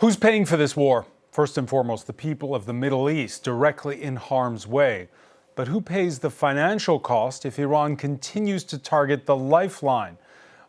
Who's paying for this war? First and foremost, the people of the Middle East, directly in harm's way. But who pays the financial cost if Iran continues to target the lifeline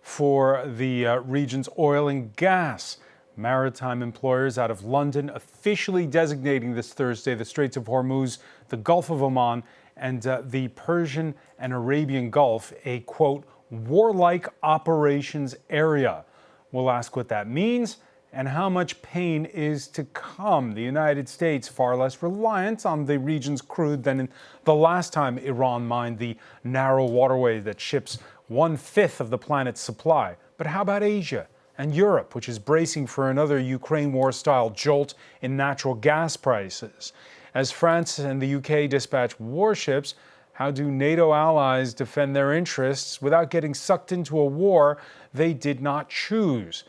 for the region's oil and gas? Maritime employers out of London officially designating this Thursday the Straits of Hormuz, the Gulf of Oman, and the Persian and Arabian Gulf a, quote, warlike operations area. We'll ask what that means and how much pain is to come. The United States far less reliant on the region's crude than in the last time Iran mined the narrow waterway that ships 1/5 of the planet's supply. But how about Asia and Europe, which is bracing for another Ukraine war-style jolt in natural gas prices? As France and the UK dispatch warships, how do NATO allies defend their interests without getting sucked into a war they did not choose?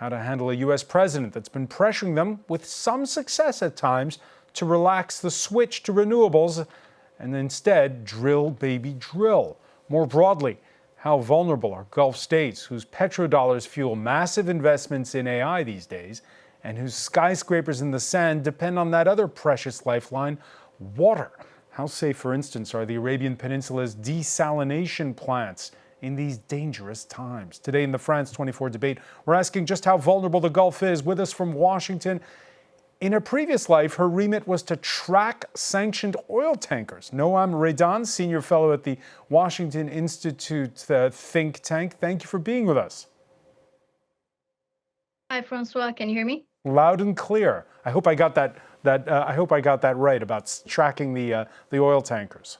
How to handle a U.S. president that's been pressuring them, with some success at times, to relax the switch to renewables and instead drill, baby, drill. More broadly, how vulnerable are Gulf states whose petrodollars fuel massive investments in AI these days and whose skyscrapers in the sand depend on that other precious lifeline, water? How safe, for instance, are the Arabian Peninsula's desalination plants in these dangerous times? Today in the France 24 debate, we're asking just how vulnerable the Gulf is. With us from Washington, in a previous life, her remit was to track sanctioned oil tankers. Noam Raydan, senior fellow at the Washington Institute think tank. Thank you for being with us. Hi, Francois. Can you hear me? Loud and clear. I hope I got that. I hope I got that right about tracking the oil tankers.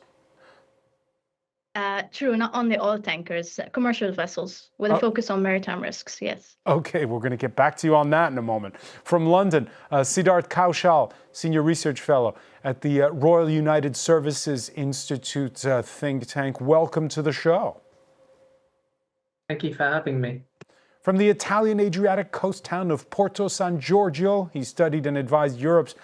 True, not only oil tankers, commercial vessels with a focus on maritime risks, yes. Okay, we're going to get back to you on that in a moment. From London, Siddharth Kaushal, Senior Research Fellow at the Royal United Services Institute think tank. Welcome to the show. Thank you for having me. From the Italian Adriatic coast town of Porto San Giorgio, he studied and advised Europe's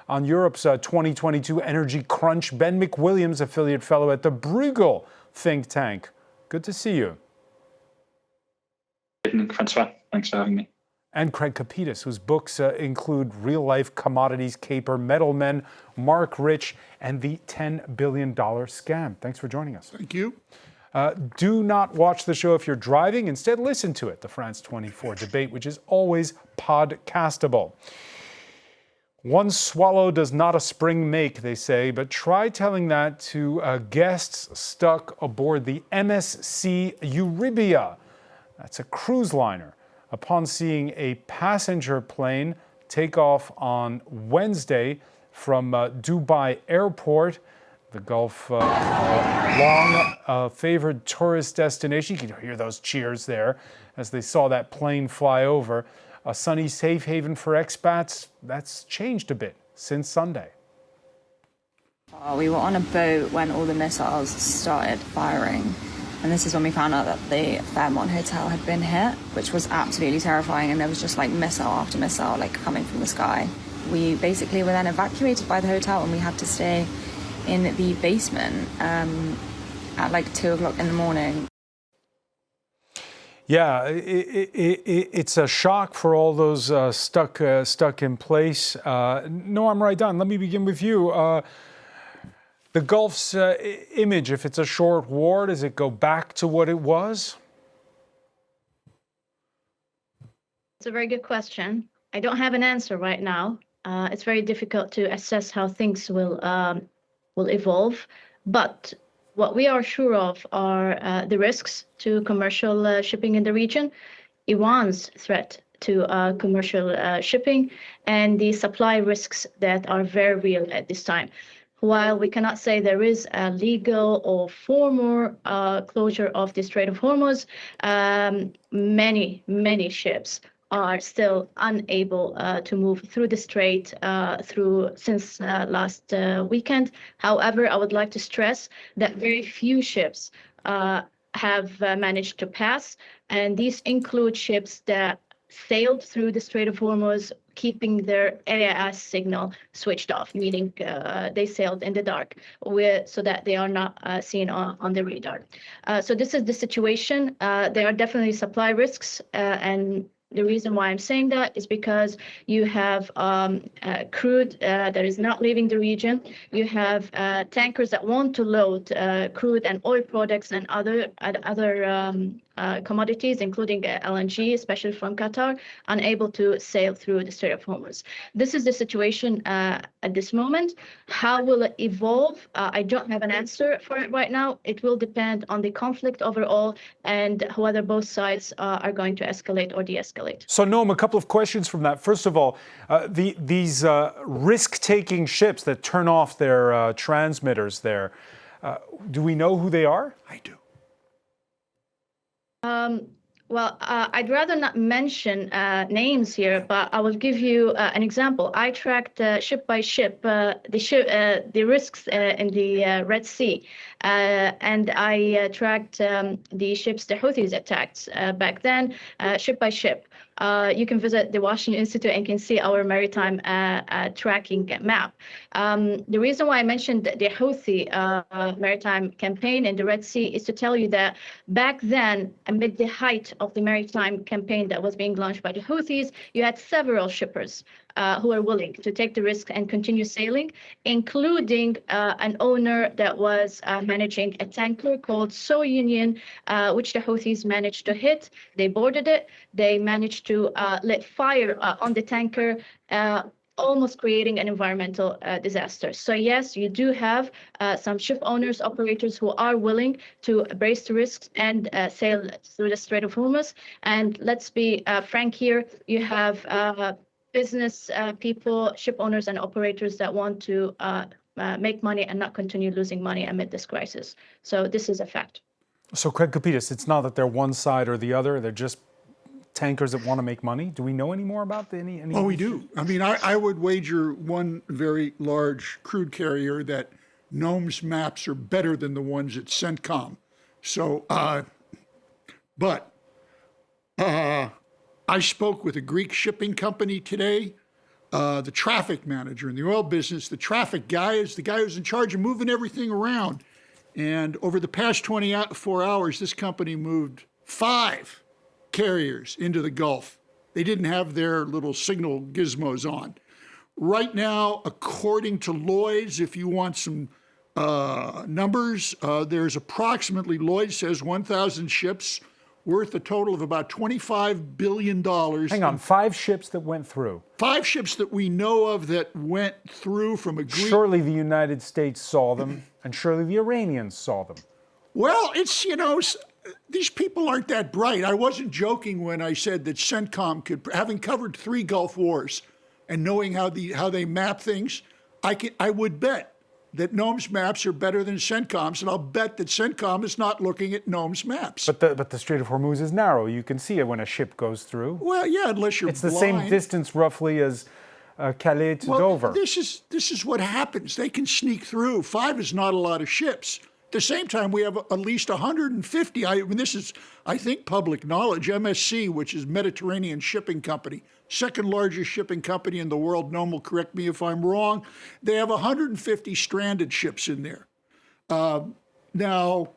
2022 energy crunch. Ben McWilliams, affiliate fellow at the Bruegel think tank. Good to see you. Good evening, Francois. Thanks for having me. And Craig Kapitas, whose books include Real Life Commodities Caper, Metal Men, Mark Rich, and the $10 billion scam. Thanks for joining us. Thank you. Do not watch the show if you're driving. Instead, listen to it, the France 24 debate, which is always podcastable. One swallow does not a spring make, they say, but try telling that to guests stuck aboard the MSC Eurybia. That's a cruise liner. Upon seeing a passenger plane take off on Wednesday from Dubai Airport, the Gulf, long favored tourist destination. You can hear those cheers there as they saw that plane fly over. A sunny safe haven for expats, that's changed a bit since Sunday. We were on a boat when all the missiles started firing. And this is when we found out that the Fairmont Hotel had been hit, which was absolutely terrifying. And there was just like missile after missile, like coming from the sky. We basically were then evacuated by the hotel and we had to stay in the basement at like 2 o'clock in the morning. Yeah, it's a shock for all those stuck in place. Noam Raydan, let me begin with you. The Gulf's image, if it's a short war, does it go back to what it was? It's a very good question. I don't have an answer right now. It's very difficult to assess how things will evolve, but what we are sure of are the risks to commercial shipping in the region, Iran's threat to commercial shipping, and the supply risks that are very real at this time. While we cannot say there is a legal or formal closure of the Strait of Hormuz, many ships are still unable to move through the strait since last weekend. However, I would like to stress that very few ships have managed to pass, and these include ships that sailed through the Strait of Hormuz, keeping their AIS signal switched off, meaning they sailed in the dark so that they are not seen on the radar. So this is the situation. There are definitely supply risks, and The reason why I'm saying that is because you have crude that is not leaving the region. You have tankers that want to load crude and oil products and other commodities, including LNG, especially from Qatar, unable to sail through the Strait of Hormuz. This is the situation at this moment. How will it evolve? I don't have an answer for it right now. It will depend on the conflict overall and whether both sides are going to escalate or de-escalate. So, Noam, a couple of questions from that. First of all, these risk-taking ships that turn off their transmitters there, do we know who they are? I do. Well, I'd rather not mention names here, but I will give you an example. I tracked ship by ship the risks in the Red Sea, and I tracked the ships the Houthis attacked back then, ship by ship. You can visit the Washington Institute and can see our maritime tracking map. The reason why I mentioned the Houthi maritime campaign in the Red Sea is to tell you that back then, amid the height of the maritime campaign that was being launched by the Houthis, you had several shippers who are willing to take the risk and continue sailing, including an owner that was managing a tanker called So Union, which the Houthis managed to hit. They boarded it. They managed to let fire on the tanker, almost creating an environmental disaster. So yes, you do have some ship owners, operators who are willing to embrace the risks and sail through the Strait of Hormuz. And let's be frank here, you have business people, ship owners and operators that want to make money and not continue losing money amid this crisis. So this is a fact. So, Craig Kapitas, it's not that they're one side or the other, they're just tankers that want to make money. Do we know any more about any? Oh, we do. I mean, I would wager one very large crude carrier that NOAA's maps are better than the ones at CENTCOM. So, I spoke with a Greek shipping company today. The traffic manager in the oil business, the traffic guy is the guy who's in charge of moving everything around. And over the past 24 hours, this company moved 5 carriers into the Gulf. They didn't have their little signal gizmos on. Right now, according to Lloyd's, if you want some numbers, there's approximately, Lloyd says, 1,000 ships worth a total of about $25 billion. Hang on, 5 ships that went through. 5 ships that we know of that went through from a Greek. Surely the United States saw them, and surely the Iranians saw them. Well, it's, these people aren't that bright. I wasn't joking when I said that CENTCOM could, having covered 3 Gulf Wars and knowing how they map things, I would bet that NOAA's maps are better than CENTCOM's, and I'll bet that CENTCOM is not looking at NOAA's maps. But the Strait of Hormuz is narrow. You can see it when a ship goes through. Well, yeah, unless you're It's the blind. same distance roughly as Calais to Dover. This is what happens. They can sneak through. 5 is not a lot of ships. At the same time, we have at least 150. I mean, this is, I think, public knowledge. MSC, which is Mediterranean Shipping Company, second largest shipping company in the world. Noam will correct me if I'm wrong. They have 150 stranded ships in there. Now,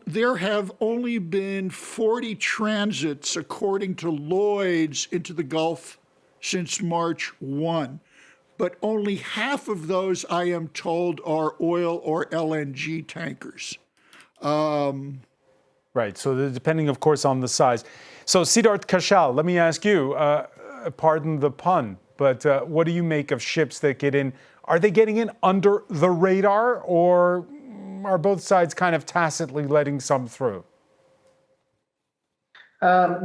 there have only been 40 transits, according to Lloyd's, into the Gulf since March 1. But only half of those, I am told, are oil or LNG tankers. Right, so depending, of course, on the size. So, Siddharth Kashal, let me ask you, pardon the pun, but what do you make of ships that get in? Are they getting in under the radar, or are both sides kind of tacitly letting some through?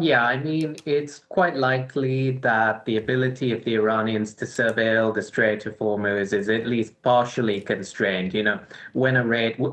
Yeah, I mean, it's quite likely that the ability of the Iranians to surveil the Strait of Hormuz is at least partially constrained. When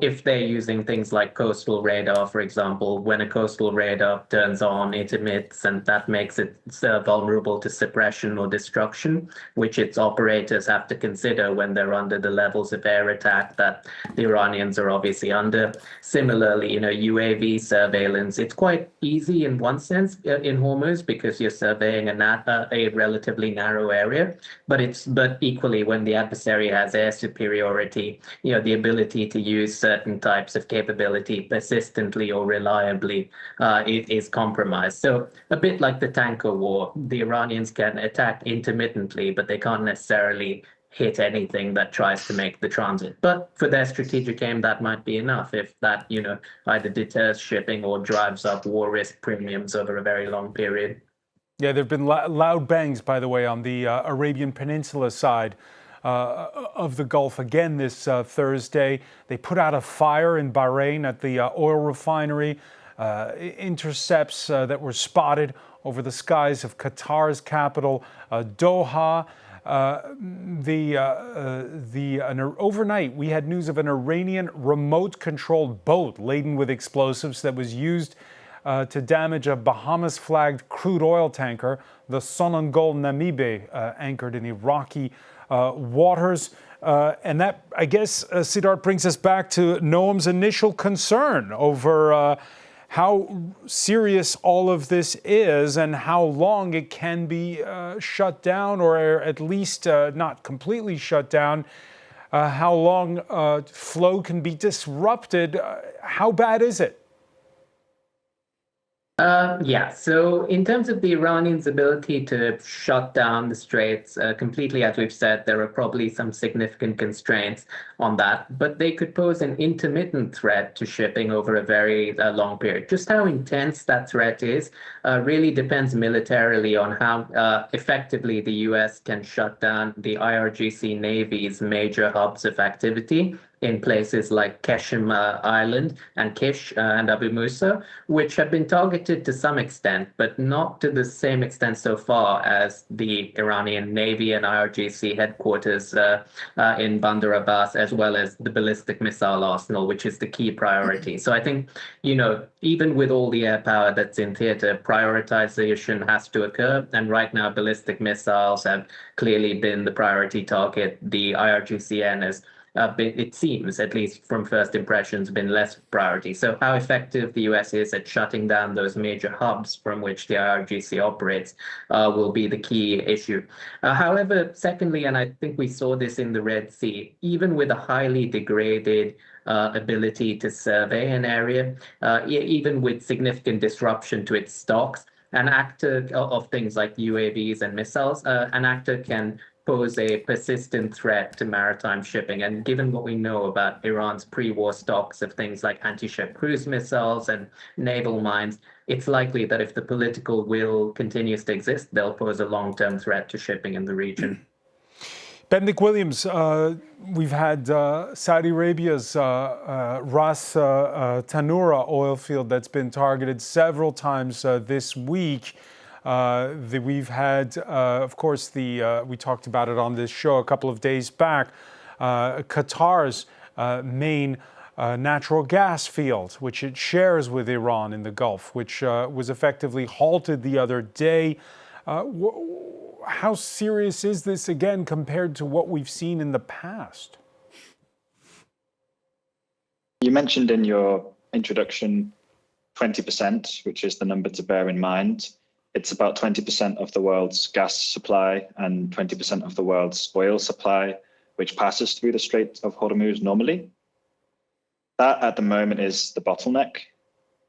if they're using things like coastal radar, for example, when a coastal radar turns on, it emits, and that makes it vulnerable to suppression or destruction, which its operators have to consider when they're under the levels of air attack that the Iranians are obviously under. Similarly, UAV surveillance, it's quite easy in one one sense in Hormuz because you're surveying a relatively narrow area, but equally when the adversary has air superiority, the ability to use certain types of capability persistently or reliably is compromised. So a bit like the tanker war, the Iranians can attack intermittently, but they can't necessarily hit anything that tries to make the transit. But for their strategic aim, that might be enough if that, either deters shipping or drives up war risk premiums over a very long period. Yeah, there have been loud bangs, by the way, on the Arabian Peninsula side of the Gulf again this Thursday. They put out a fire in Bahrain at the oil refinery. Intercepts that were spotted over the skies of Qatar's capital, Doha. Overnight, we had news of an Iranian remote-controlled boat laden with explosives that was used to damage a Bahamas-flagged crude oil tanker, the Sonangol Namibe, anchored in Iraqi waters. And that, I guess, Siddharth, brings us back to Noam's initial concern over how serious all of this is and how long it can be shut down, or at least not completely shut down, how long flow can be disrupted. How bad is it? So in terms of the Iranians' ability to shut down the straits completely, as we've said, there are probably some significant constraints on that, but they could pose an intermittent threat to shipping over a very long period. Just how intense that threat is really depends militarily on how effectively the US can shut down the IRGC Navy's major hubs of activity in places like Qeshm Island and Kish and Abu Musa, which have been targeted to some extent, but not to the same extent so far as the Iranian Navy and IRGC headquarters in Bandar Abbas, as well as the ballistic missile arsenal, which is the key priority. So I think, even with all the air power that's in theater, prioritization has to occur. And right now, ballistic missiles have clearly been the priority target. The IRGCN has it seems, at least from first impressions, been less priority. So how effective the US is at shutting down those major hubs from which the IRGC operates will be the key issue. However, secondly, and I think we saw this in the Red Sea, even with a highly degraded ability to survey an area, even with significant disruption to its stocks, an actor of things like UAVs and missiles, an actor can pose a persistent threat to maritime shipping. And given what we know about Iran's pre-war stocks of things like anti-ship cruise missiles and naval mines, it's likely that if the political will continues to exist, they'll pose a long-term threat to shipping in the region. Benedict Williams, we've had Saudi Arabia's Ras Tanura oil field that's been targeted several times this week. We've had, of course, we talked about it on this show a couple of days back, Qatar's main natural gas field, which it shares with Iran in the Gulf, which was effectively halted the other day. How serious is this, again, compared to what we've seen in the past? You mentioned in your introduction 20%, which is the number to bear in mind. It's about 20% of the world's gas supply and 20% of the world's oil supply, which passes through the Strait of Hormuz normally. That at the moment is the bottleneck.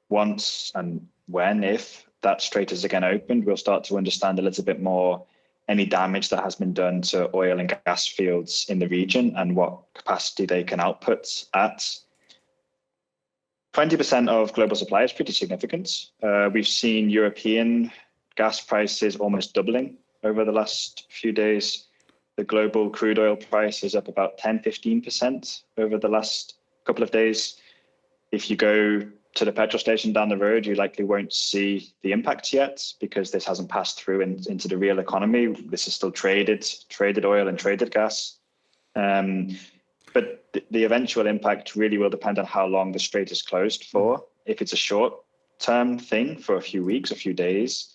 Once and when, if that strait is again opened, we'll start to understand a little bit more any damage that has been done to oil and gas fields in the region and what capacity they can output at. 20% of global supply is pretty significant. We've seen European gas prices almost doubling over the last few days. The global crude oil price is up about 10-15% over the last couple of days. If you go to the petrol station down the road, you likely won't see the impact yet because this hasn't passed through into the real economy. This is still traded oil and traded gas. But the eventual impact really will depend on how long the strait is closed for. If it's a short-term thing for a few weeks, a few days,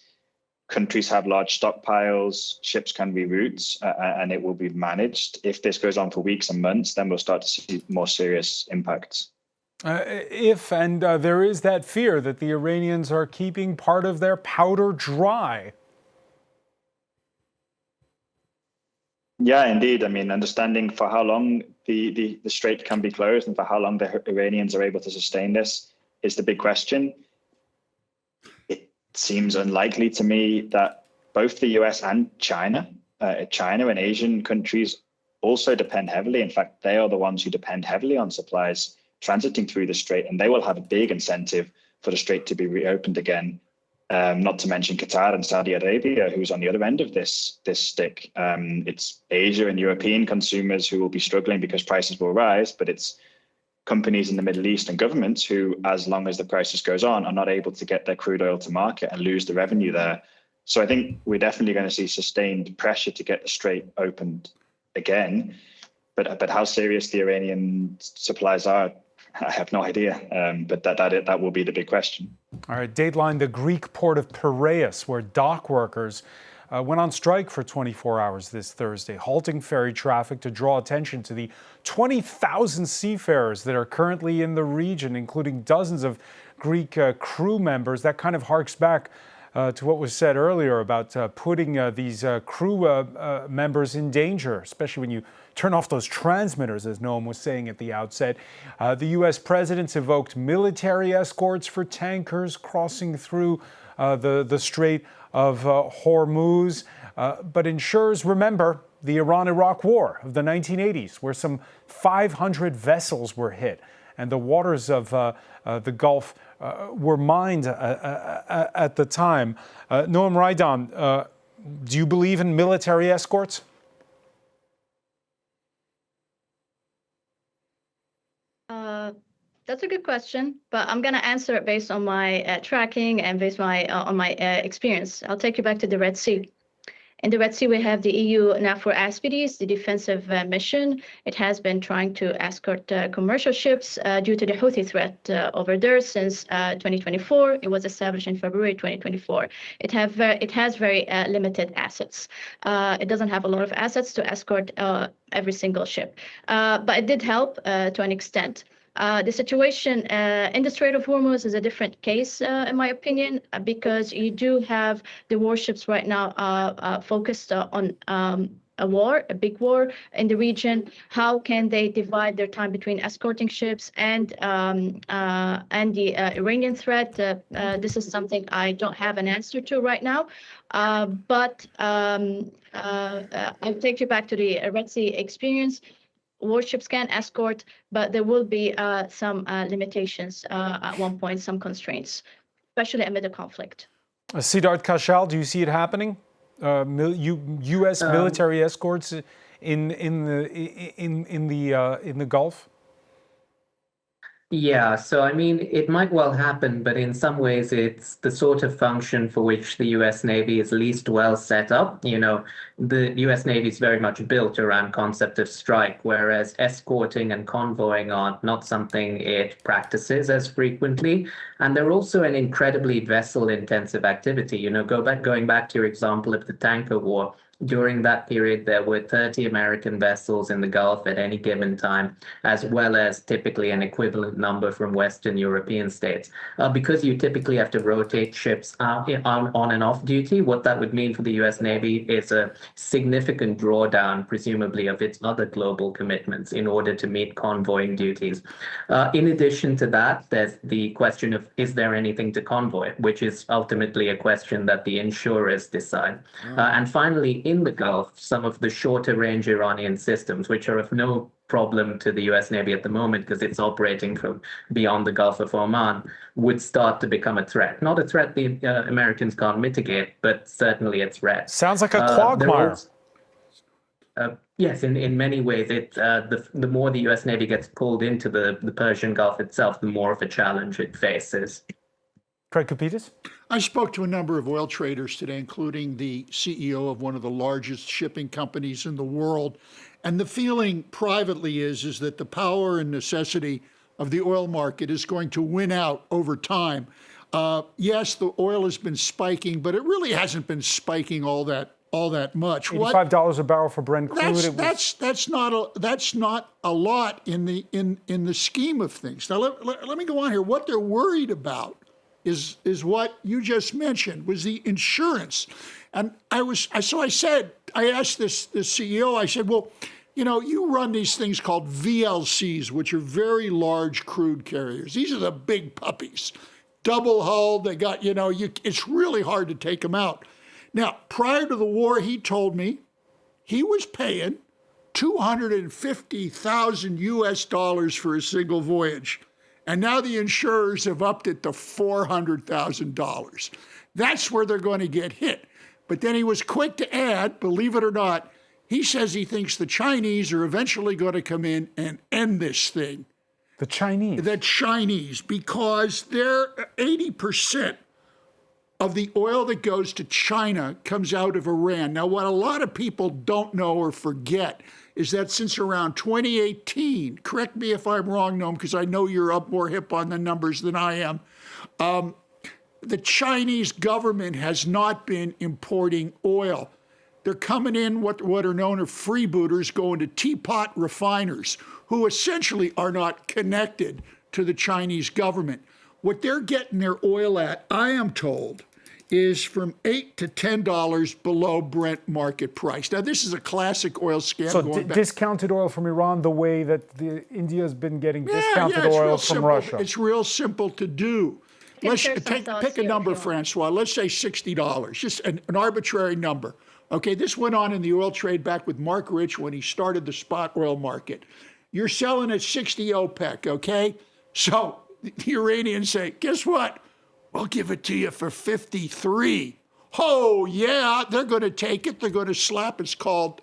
countries have large stockpiles, ships can reroute, and it will be managed. If this goes on for weeks and months, then we'll start to see more serious impacts. If, and there is that fear that the Iranians are keeping part of their powder dry. Yeah, indeed. I mean, understanding for how long the strait can be closed and for how long the Iranians are able to sustain this is the big question. It seems unlikely to me that both the US and China and Asian countries also depend heavily. In fact, they are the ones who depend heavily on supplies transiting through the strait, and they will have a big incentive for the strait to be reopened again. Not to mention Qatar and Saudi Arabia, who's on the other end of this stick. It's Asia and European consumers who will be struggling because prices will rise, but it's companies in the Middle East and governments who, as long as the crisis goes on, are not able to get their crude oil to market and lose the revenue there. So I think we're definitely going to see sustained pressure to get the strait opened again. But how serious the Iranian supplies are, I have no idea, but that will be the big question. All right, Dateline, the Greek port of Piraeus, where dock workers went on strike for 24 hours this Thursday, halting ferry traffic to draw attention to the 20,000 seafarers that are currently in the region, including dozens of Greek crew members. That kind of harks back to what was said earlier about putting these crew members in danger, especially when you turn off those transmitters, as Noam was saying at the outset. The U.S. president's evoked military escorts for tankers crossing through the Strait of Hormuz, but insurers remember the Iran-Iraq War of the 1980s, where some 500 vessels were hit, and the waters of the Gulf were mined at the time. Noam Raidan, do you believe in military escorts? That's a good question, but I'm going to answer it based on my tracking and based on my experience. I'll take you back to the Red Sea. In the Red Sea, we have the EU NAVFOR Aspides, the defensive mission. It has been trying to escort commercial ships due to the Houthi threat over there since 2024. It was established in February 2024. It has very limited assets. It doesn't have a lot of assets to escort every single ship, but it did help to an extent. The situation in the Strait of Hormuz is a different case, in my opinion, because you do have the warships right now focused on a big war in the region. How can they divide their time between escorting ships and the Iranian threat? This is something I don't have an answer to right now. But I'll take you back to the Red Sea experience. Warships can escort, but there will be some limitations at one point, some constraints, especially amid a conflict. Siddharth Kaushal, do you see it happening? U.S. military escorts in the Gulf? Yeah, so I mean, it might well happen, but in some ways it's the sort of function for which the US Navy is least well set up. You know, the US Navy is very much built around concept of strike, whereas escorting and convoying are not something it practices as frequently. And they're also an incredibly vessel-intensive activity. You know, going back to your example of the tanker war, during that period, there were 30 American vessels in the Gulf at any given time, as well as typically an equivalent number from Western European states. Because you typically have to rotate ships on and off duty, what that would mean for the US Navy is a significant drawdown, presumably, of its other global commitments in order to meet convoying duties. In addition to that, there's the question of, is there anything to convoy, which is ultimately a question that the insurers decide. And finally, in the Gulf, some of the shorter range Iranian systems, which are of no problem to the US Navy at the moment because it's operating from beyond the Gulf of Oman, would start to become a threat. Not a threat the Americans can't mitigate, but certainly a threat. Sounds like a quagmire. Yes, in many ways, the more the US Navy gets pulled into the Persian Gulf itself, the more of a challenge it faces. Craig Kupitis? I spoke to a number of oil traders today, including the CEO of one of the largest shipping companies in the world. And the feeling privately is that the power and necessity of the oil market is going to win out over time. Yes, the oil has been spiking, but it really hasn't been spiking all that all that much. $85 a barrel for Brent crude. That's not a lot in the scheme of things. Now let me go on here. What they're worried about is what you just mentioned, was the insurance. And I asked this CEO, I said, well, you run these things called VLCs, which are very large crude carriers. These are the big puppies, double hulled. They got, it's really hard to take them out. Now, prior to the war, he told me he was paying $250,000 US for a single voyage. And now the insurers have upped it to $400,000. That's where they're going to get hit. But then he was quick to add, believe it or not, he says he thinks the Chinese are eventually going to come in and end this thing. The Chinese? The Chinese, because they're 80% of the oil that goes to China comes out of Iran. Now, what a lot of people don't know or forget is that since around 2018, correct me if I'm wrong, Noam, because I know you're up more hip on the numbers than I am, the Chinese government has not been importing oil. They're coming in what are known as freebooters, going to teapot refiners, who essentially are not connected to the Chinese government. What they're getting their oil at, I am told, is from $8 to $10 below Brent market price. Now, this is a classic oil scam. So discounted oil from Iran, the way that India has been getting discounted oil from Russia. It's real simple to do. Let's pick a number, Francois. Let's say $60, just an arbitrary number. Okay, this went on in the oil trade back with Mark Rich when he started the spot oil market. You're selling at 60 OPEC, okay? So the Iranians say, guess what? We'll give it to you for 53. Oh, yeah, they're going to take it. They're going to slap, it's called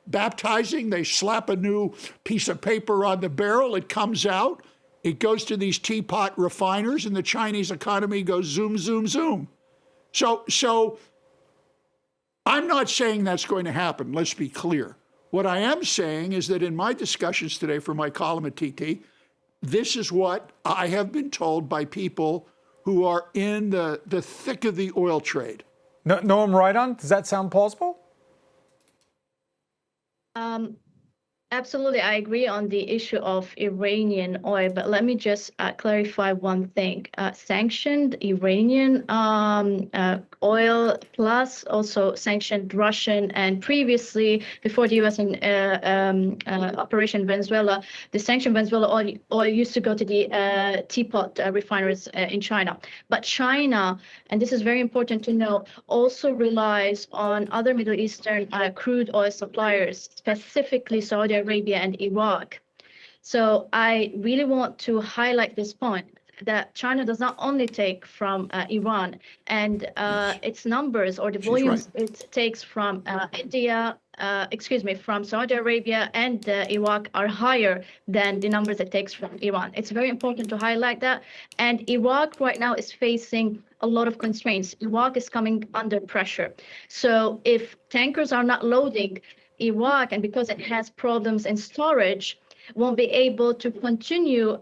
baptizing. They slap a new piece of paper on the barrel. It comes out. It goes to these teapot refiners, and the Chinese economy goes zoom, zoom, zoom. So I'm not saying that's going to happen. Let's be clear. What I am saying is that in my discussions today for my column at TT, this is what I have been told by people who are in the thick of the oil trade. No, I'm right on. Does that sound plausible? Absolutely, I agree on the issue of Iranian oil, but let me just clarify one thing. Sanctioned Iranian oil, plus also sanctioned Russian, and previously, before the U.S. and Operation Venezuela, the sanctioned Venezuela oil used to go to the teapot refineries in China. But China, and this is very important to know, also relies on other Middle Eastern crude oil suppliers, specifically Saudi Arabia and Iraq. So I really want to highlight this point that China does not only take from Iran, and its numbers or the volumes it takes from from Saudi Arabia and Iraq are higher than the numbers it takes from Iran. It's very important to highlight that. And Iraq right now is facing a lot of constraints. Iraq is coming under pressure. So if tankers are not loading, Iraq, and because it has problems in storage, won't be able to continue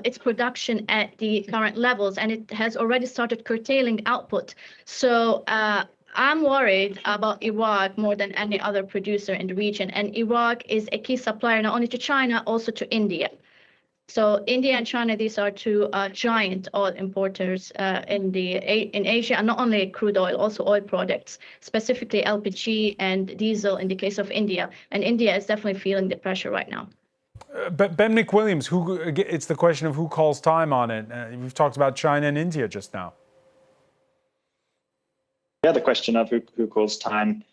its production at the current levels, and it has already started curtailing output. So I'm worried about Iraq more than any other producer in the region, and Iraq is a key supplier not only to China, also to India. So India and China, these are two giant oil importers in Asia, and not only crude oil, also oil products, specifically LPG and diesel in the case of India. And India is definitely feeling the pressure right now. But Bennick Williams, it's the question of who calls time on it. We've talked about China and India just now. Yeah, the question of who calls time.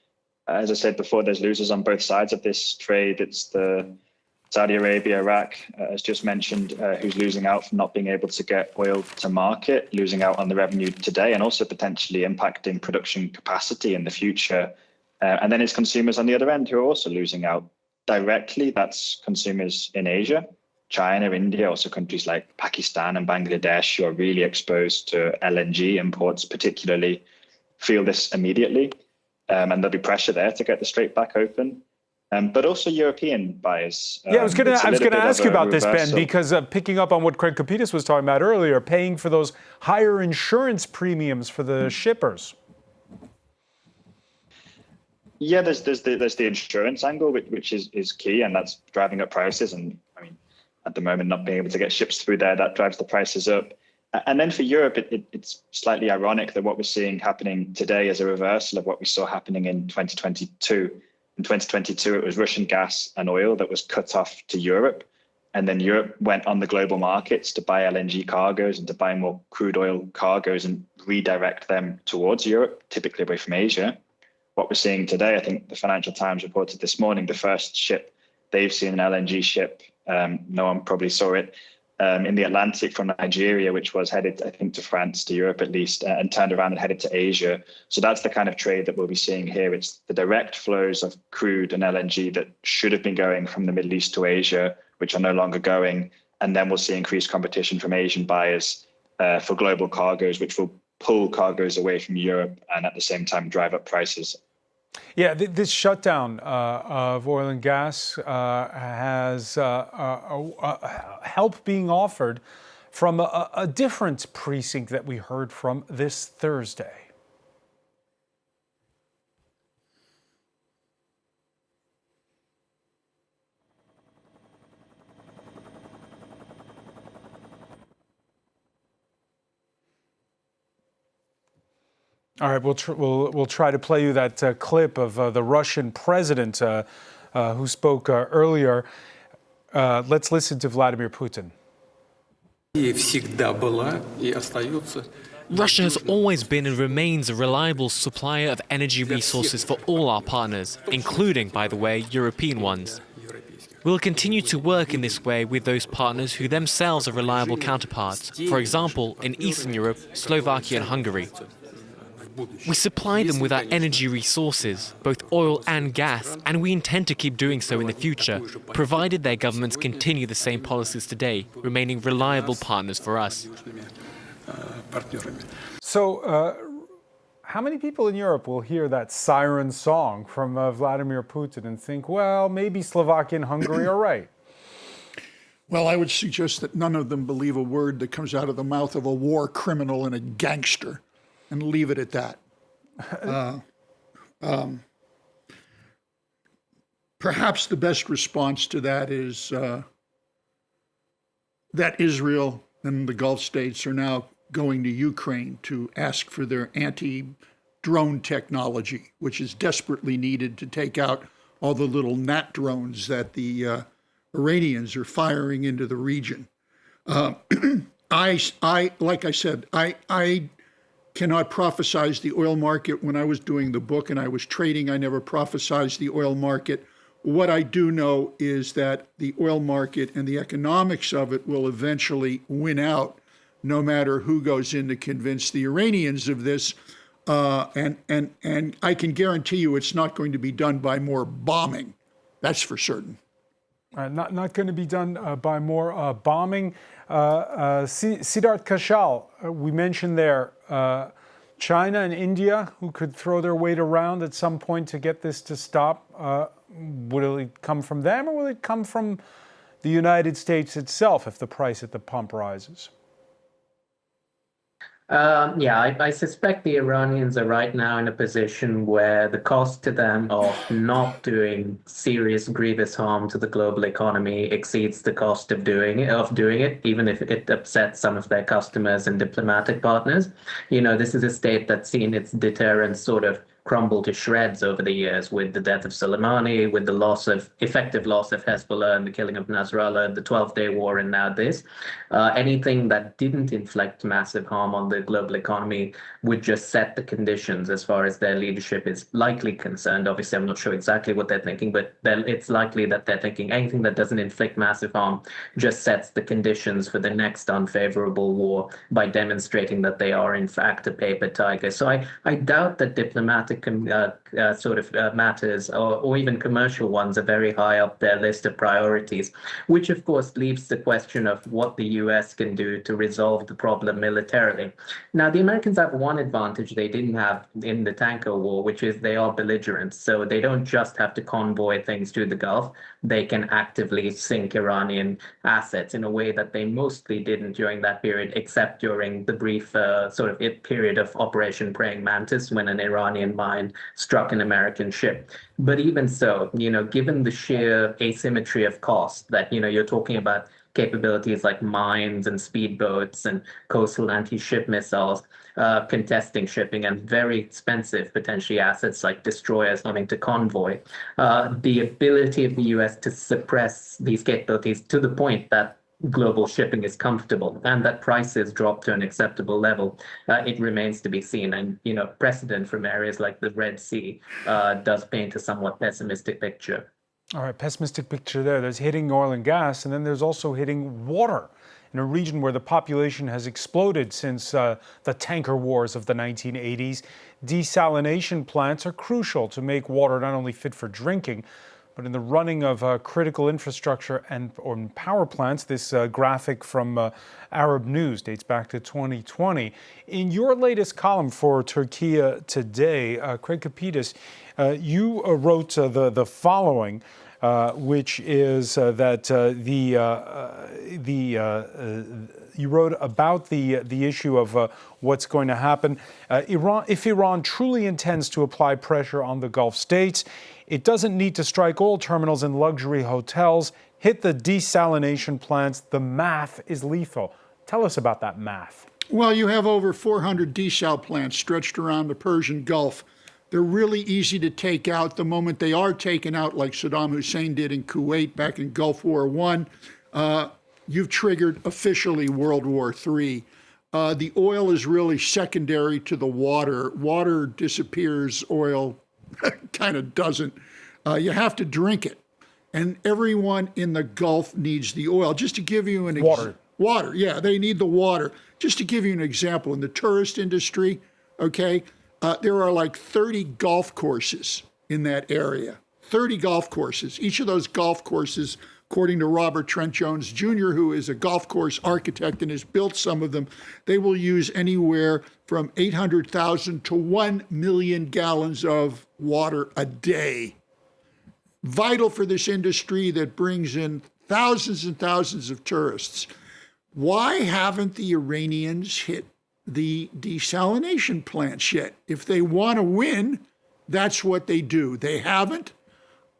As I said before, there's losers on both sides of this trade. It's the Saudi Arabia, Iraq, as just mentioned, who's losing out from not being able to get oil to market, losing out on the revenue today, and also potentially impacting production capacity in the future. And then it's consumers on the other end who are also losing out directly. That's consumers in Asia, China, India, also countries like Pakistan and Bangladesh, who are really exposed to LNG imports, particularly feel this immediately. And there'll be pressure there to get the strait back open. But also European buyers. Yeah, I was going to ask you about this, Ben, because picking up on what Craig Kapitas was talking about earlier, paying for those higher insurance premiums for the shippers. Yeah, there's the insurance angle, which is key, and that's driving up prices. And I mean, at the moment, not being able to get ships through there, that drives the prices up. And then for Europe, it's slightly ironic that what we're seeing happening today is a reversal of what we saw happening in 2022. In 2022, it was Russian gas and oil that was cut off to Europe. And then Europe went on the global markets to buy LNG cargoes and to buy more crude oil cargoes and redirect them towards Europe, typically away from Asia. What we're seeing today, I think the Financial Times reported this morning, the first ship they've seen, an LNG ship, no one probably saw it, in the Atlantic from Nigeria, which was headed, I think, to France, to Europe at least, and turned around and headed to Asia. So that's the kind of trade that we'll be seeing here. It's the direct flows of crude and LNG that should have been going from the Middle East to Asia, which are no longer going. And then we'll see increased competition from Asian buyers for global cargoes, which will pull cargoes away from Europe and at the same time drive up prices. Yeah, this shutdown of oil and gas has help being offered from a different precinct that we heard from this Thursday. All right, we'll try to play you that clip of the Russian president who spoke earlier. Let's listen to Vladimir Putin. Russia has always been and remains a reliable supplier of energy resources for all our partners, including, by the way, European ones. We'll continue to work in this way with those partners who themselves are reliable counterparts, for example, in Eastern Europe, Slovakia and Hungary. We supply them with our energy resources, both oil and gas, and we intend to keep doing so in the future, provided their governments continue the same policies today, remaining reliable partners for us. So, how many people in Europe will hear that siren song from Vladimir Putin and think, well, maybe Slovakia and Hungary are right? Well, I would suggest that none of them believe a word that comes out of the mouth of a war criminal and a gangster, and leave it at that. Perhaps the best response to that is that Israel and the Gulf states are now going to Ukraine to ask for their anti-drone technology, which is desperately needed to take out all the little gnat drones that the Iranians are firing into the region. Like I said, I cannot prophesize the oil market. When I was doing the book and I was trading, I never prophesized the oil market. What I do know is that the oil market and the economics of it will eventually win out, no matter who goes in to convince the Iranians of this. And I can guarantee you it's not going to be done by more bombing. That's for certain. Not going to be done by more bombing. Siddharth Kashal, we mentioned there China and India, who could throw their weight around at some point to get this to stop. Will it come from them, or will it come from the United States itself if the price at the pump rises? I suspect the Iranians are right now in a position where the cost to them of not doing serious, grievous harm to the global economy exceeds the cost of doing it, even if it upsets some of their customers and diplomatic partners. You know, this is a state that's seen its deterrence sort of crumble to shreds over the years with the death of Soleimani, with the effective loss of Hezbollah and the killing of Nasrallah, the 12-day war, and now this. Anything that didn't inflict massive harm on the global economy would just set the conditions as far as their leadership is likely concerned. Obviously, I'm not sure exactly what they're thinking, but it's likely that they're thinking anything that doesn't inflict massive harm just sets the conditions for the next unfavorable war by demonstrating that they are, in fact, a paper tiger. So I doubt that diplomatic matters or even commercial ones are very high up their list of priorities, which of course leaves the question of what the US can do to resolve the problem militarily. Now, the Americans have one advantage they didn't have in the tanker war, which is they are belligerents. So they don't just have to convoy things to the Gulf. They can actively sink Iranian assets in a way that they mostly didn't during that period, except during the brief period of Operation Praying Mantis, when an Iranian mine struck an American ship. But even so, given the sheer asymmetry of cost that, you're talking about capabilities like mines and speedboats and coastal anti-ship missiles, contesting shipping, and very expensive, potentially, assets like destroyers having to convoy. The ability of the US to suppress these capabilities to the point that global shipping is comfortable and that prices drop to an acceptable level, it remains to be seen. And, precedent from areas like the Red Sea does paint a somewhat pessimistic picture. All right, pessimistic picture there. There's hitting oil and gas, and then there's also hitting water in a region where the population has exploded since the tanker wars of the 1980s. Desalination plants are crucial to make water not only fit for drinking, but in the running of critical infrastructure or power plants. This graphic from Arab News dates back to 2020. In your latest column for Turkey Today, Craig Kapidis, you wrote the following, which is that you wrote about the issue of what's going to happen. If Iran truly intends to apply pressure on the Gulf states, it doesn't need to strike oil terminals and luxury hotels, hit the desalination plants. The math is lethal. Tell us about that math. Well, you have over 400 desal plants stretched around the Persian Gulf. They're really easy to take out the moment they are taken out, like Saddam Hussein did in Kuwait back in Gulf War I. You've triggered officially World War III. The oil is really secondary to the water. Water disappears, oil kind of doesn't. You have to drink it. And everyone in the Gulf needs the oil. Just to give you an example. Water, yeah, they need the water. Just to give you an example, in the tourist industry, okay, there are like 30 golf courses in that area. 30 golf courses. Each of those golf courses, according to Robert Trent Jones Jr., who is a golf course architect and has built some of them, they will use anywhere from 800,000 to 1 million gallons of water a day. Vital for this industry that brings in thousands and thousands of tourists. Why haven't the Iranians hit the desalination plants yet? If they want to win, that's what they do. They haven't.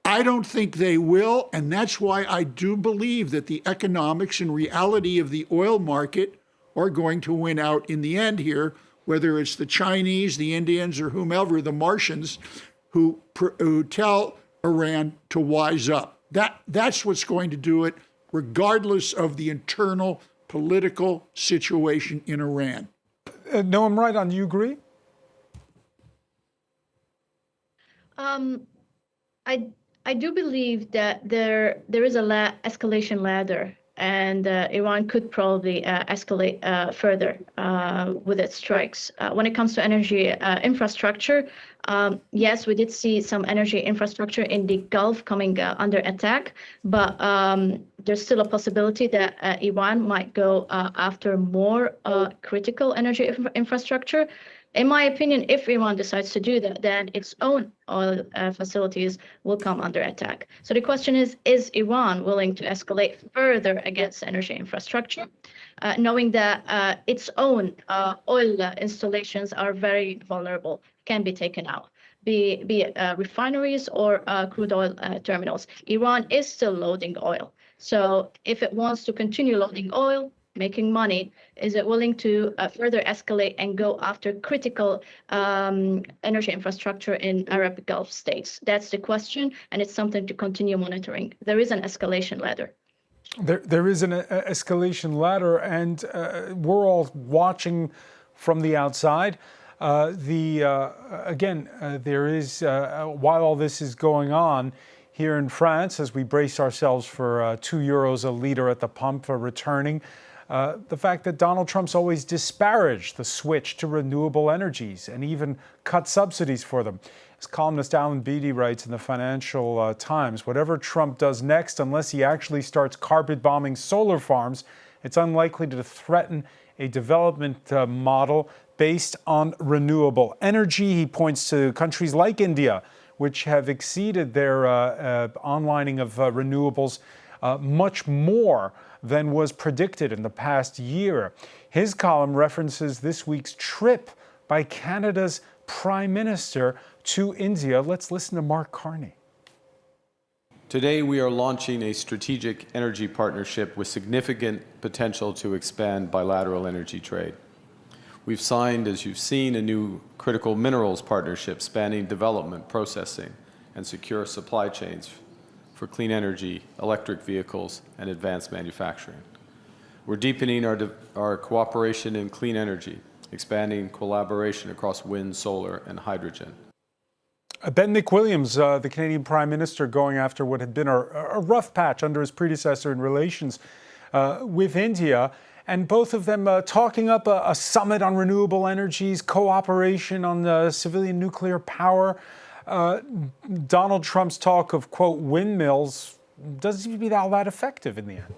I don't think they will, and that's why I do believe that the economics and reality of the oil market are going to win out in the end here, whether it's the Chinese, the Indians, or whomever, the Martians, who tell Iran to wise up. That's what's going to do it, regardless of the internal political situation in Iran. Noam Raidan, do you agree? I do believe that there is a escalation ladder, and Iran could probably escalate further with its strikes. When it comes to energy infrastructure, yes, we did see some energy infrastructure in the Gulf coming under attack, but there's still a possibility that Iran might go after more critical energy infrastructure. In my opinion, if Iran decides to do that, then its own oil facilities will come under attack. So the question is Iran willing to escalate further against energy infrastructure, knowing that its own oil installations are very vulnerable, can be taken out, be it refineries or crude oil terminals. Iran is still loading oil. So if it wants to continue loading oil, making money, is it willing to further escalate and go after critical energy infrastructure in Arab Gulf states? That's the question, and it's something to continue monitoring. There is an escalation ladder. There is an escalation ladder, and we're all watching from the outside. There is, while all this is going on, here in France, as we brace ourselves for €2 a litre at the pump for returning, the fact that Donald Trump's always disparaged the switch to renewable energies and even cut subsidies for them. As columnist Alan Beatty writes in the Financial Times, whatever Trump does next, unless he actually starts carpet bombing solar farms, it's unlikely to threaten a development model based on renewable energy. He points to countries like India, which have exceeded their onlining of renewables much more than was predicted in the past year. His column references this week's trip by Canada's Prime Minister to India. Let's listen to Mark Carney. Today, we are launching a strategic energy partnership with significant potential to expand bilateral energy trade. We've signed, as you've seen, a new critical minerals partnership spanning development, processing, and secure supply chains for clean energy, electric vehicles, and advanced manufacturing. We're deepening our cooperation in clean energy, expanding collaboration across wind, solar, and hydrogen. Ben Nick Williams, the Canadian Prime Minister, going after what had been a rough patch under his predecessor in relations with India, and both of them talking up a summit on renewable energies, cooperation on civilian nuclear power. Donald Trump's talk of, quote, windmills doesn't seem to be all that effective in the end.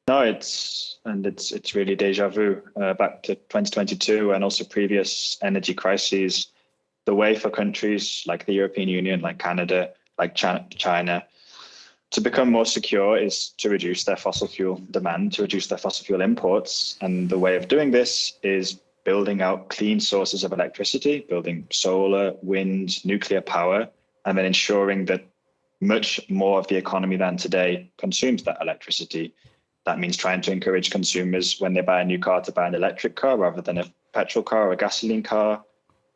No, it's really deja vu back to 2022 and also previous energy crises. The way for countries like the European Union, like Canada, like China, to become more secure is to reduce their fossil fuel demand, to reduce their fossil fuel imports. And the way of doing this is building out clean sources of electricity, building solar, wind, nuclear power, and then ensuring that much more of the economy than today consumes that electricity. That means trying to encourage consumers when they buy a new car to buy an electric car rather than a petrol car or a gasoline car,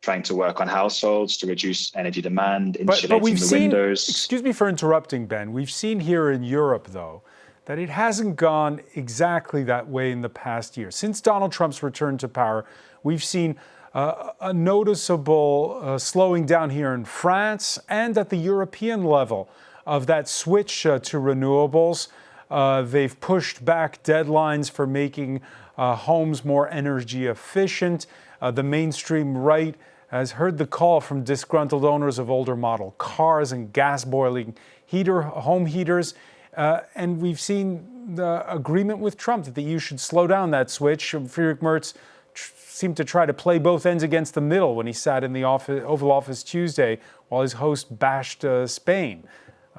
trying to work on households to reduce energy demand, insulating but we've the seen, windows. Excuse me for interrupting, Ben. We've seen here in Europe, though, that it hasn't gone exactly that way in the past year. Since Donald Trump's return to power, we've seen a noticeable slowing down here in France and at the European level of that switch to renewables. They've pushed back deadlines for making homes more energy efficient. The mainstream right has heard the call from disgruntled owners of older model cars and gas boiling home heaters. And we've seen the agreement with Trump that the EU should slow down that switch. Friedrich Merz seemed to try to play both ends against the middle when he sat in the Oval Office Tuesday while his host bashed Spain.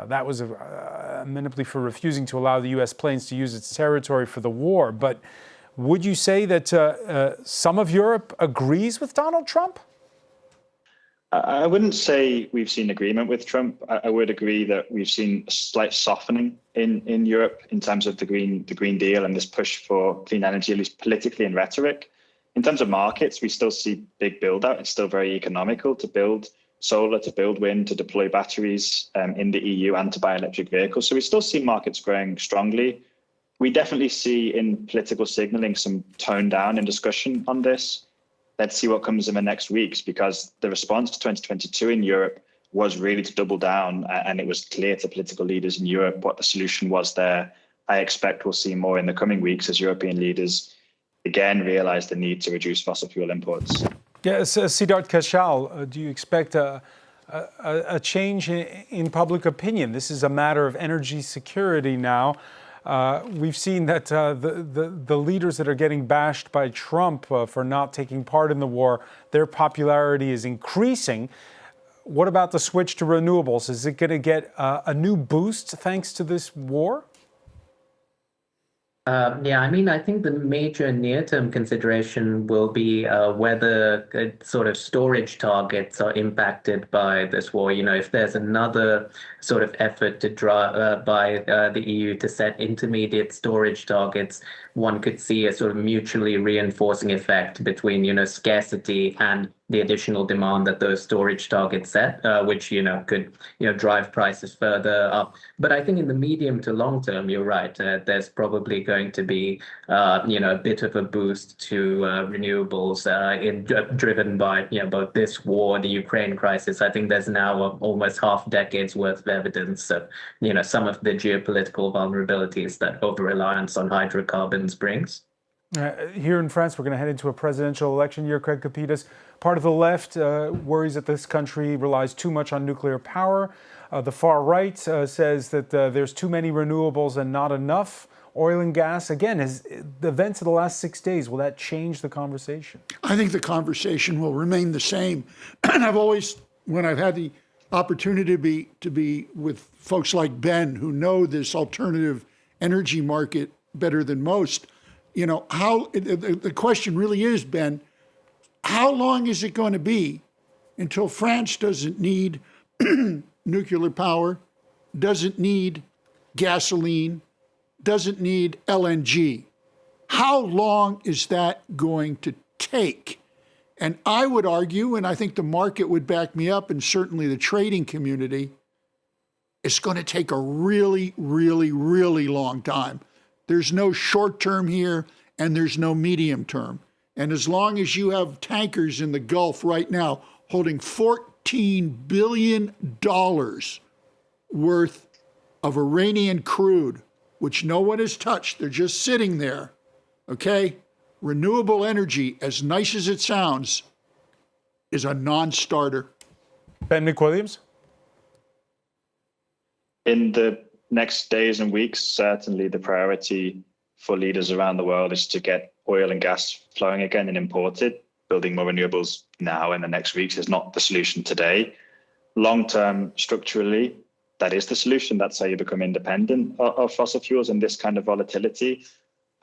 That was admittedly for refusing to allow the U.S. planes to use its territory for the war. But would you say that some of Europe agrees with Donald Trump? I wouldn't say we've seen agreement with Trump. I would agree that we've seen a slight softening in Europe in terms of the Green Deal and this push for clean energy, at least politically and rhetoric. In terms of markets, we still see big build out. It's still very economical to build solar, to build wind, to deploy batteries in the EU and to buy electric vehicles. So we still see markets growing strongly. We definitely see in political signaling some tone down in discussion on this. Let's see what comes in the next weeks, because the response to 2022 in Europe was really to double down, and it was clear to political leaders in Europe what the solution was there. I expect we'll see more in the coming weeks as European leaders again realize the need to reduce fossil fuel imports. Yes, Siddharth Kashal, do you expect a change in public opinion? This is a matter of energy security now. We've seen that the leaders that are getting bashed by Trump for not taking part in the war, their popularity is increasing. What about the switch to renewables? Is it going to get a new boost thanks to this war? Yeah, I mean, I think the major near-term consideration will be whether sort of storage targets are impacted by this war. You know, if there's another sort of effort to drive by the EU to set intermediate storage targets, one could see a sort of mutually reinforcing effect between, you know, scarcity and the additional demand that those storage targets set, which, you know, could, you know, drive prices further up. But I think in the medium to long term, you're right, there's probably going to be, you know, a bit of a boost to renewables driven by, you know, both this war, the Ukraine crisis. I think there's now almost half a decade's worth of evidence of, you know, some of the geopolitical vulnerabilities that over-reliance on hydrocarbons brings. Here in France, we're going to head into a presidential election year. Craig Capitas, part of the left worries that this country relies too much on nuclear power. The far right says that there's too many renewables and not enough oil and gas. Again, the events of the last 6 days, will that change the conversation? I think the conversation will remain the same. And I've always, when I've had the opportunity to be with folks like Ben, who know this alternative energy market better than most, you know, how the question really is, Ben, how long is it going to be until France doesn't need nuclear power, doesn't need gasoline, doesn't need LNG? How long is that going to take? And I would argue, and I think the market would back me up, and certainly the trading community, it's going to take a really, really, really long time. There's no short term here, and there's no medium term. And as long as you have tankers in the Gulf right now holding $14 billion worth of Iranian crude, which no one has touched, they're just sitting there, okay? Renewable energy, as nice as it sounds, is a non-starter. Ben McWilliams? In the next days and weeks, certainly the priority for leaders around the world is to get oil and gas flowing again and imported. Building more renewables now in the next weeks is not the solution today. Long-term, structurally, that is the solution. That's how you become independent of fossil fuels and this kind of volatility.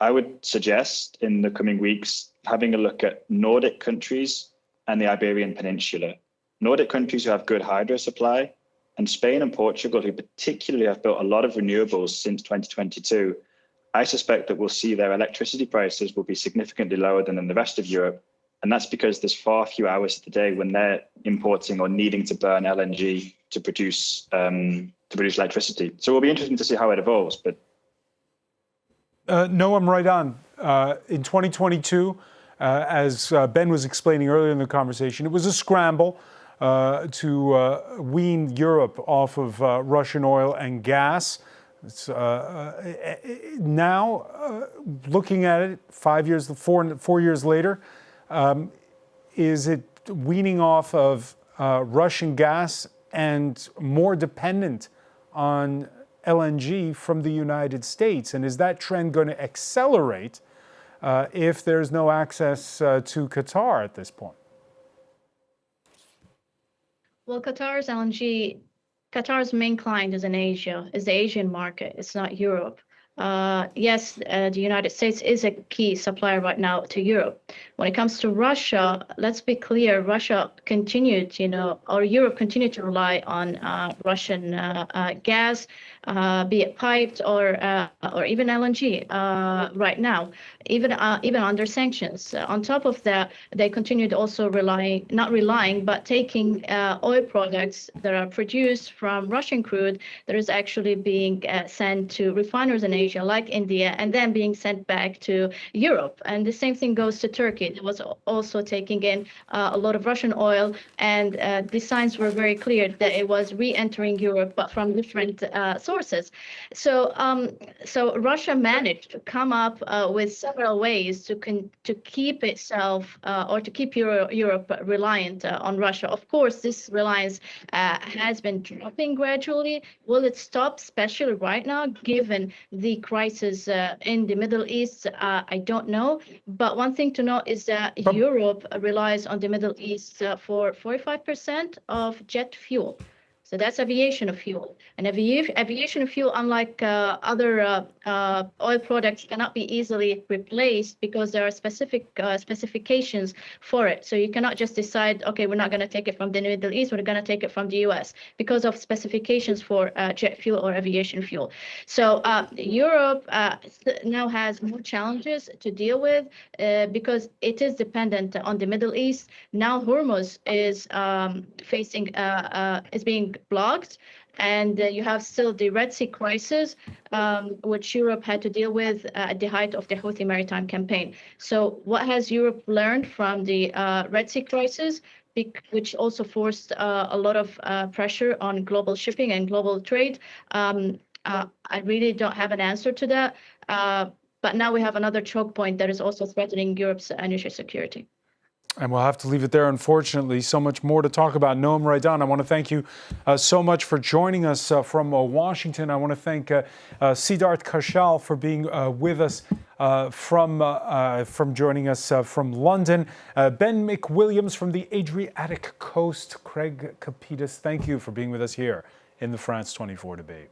I would suggest in the coming weeks, having a look at Nordic countries and the Iberian Peninsula. Nordic countries who have good hydro supply, and Spain and Portugal, who particularly have built a lot of renewables since 2022. I suspect that we'll see their electricity prices will be significantly lower than in the rest of Europe. And that's because there's far few hours today when they're importing or needing to burn LNG to produce electricity. So it will be interesting to see how it evolves. But Noam, right on. In 2022, as Ben was explaining earlier in the conversation, it was a scramble to wean Europe off of Russian oil and gas. It's, now, looking at it, 4 years later, is it weaning off of Russian gas and more dependent on LNG from the United States? And is that trend going to accelerate if there's no access to Qatar at this point? Well, Qatar's main client is in Asia, is the Asian market. It's not Europe. Yes, the United States is a key supplier right now to Europe. When it comes to Russia, let's be clear, Russia continued, or Europe continued to rely on Russian gas, be it piped or even LNG right now, even under sanctions. On top of that, they continued also taking oil products that are produced from Russian crude that is actually being sent to refiners in Asia, like India, and then being sent back to Europe. And the same thing goes to Turkey. It was also taking in a lot of Russian oil, and the signs were very clear that it was re-entering Europe, but from different sources. So Russia managed to come up with several ways to keep itself or to keep Europe reliant on Russia. Of course, this reliance has been dropping gradually. Will it stop, especially right now, given the crisis in the Middle East? I don't know. But one thing to note is that Europe relies on the Middle East for 45% of jet fuel. So that's aviation fuel. And aviation fuel, unlike other oil products, cannot be easily replaced because there are specific specifications for it. So you cannot just decide, okay, we're not going to take it from the Middle East, we're going to take it from the US because of specifications for jet fuel or aviation fuel. So Europe now has more challenges to deal with because it is dependent on the Middle East. Now Hormuz is is being blocked, and you have still the Red Sea crisis, which Europe had to deal with at the height of the Houthi maritime campaign. So what has Europe learned from the Red Sea crisis, which also forced a lot of pressure on global shipping and global trade? I really don't have an answer to that, but now we have another choke point that is also threatening Europe's energy security. And we'll have to leave it there, unfortunately. So much more to talk about. Noam Raidan, I want to thank you so much for joining us from Washington. I want to thank Siddharth Kaushal for being with us from joining us from London. Ben McWilliams from the Adriatic coast. Craig Kapitas, thank you for being with us here in the France 24 debate.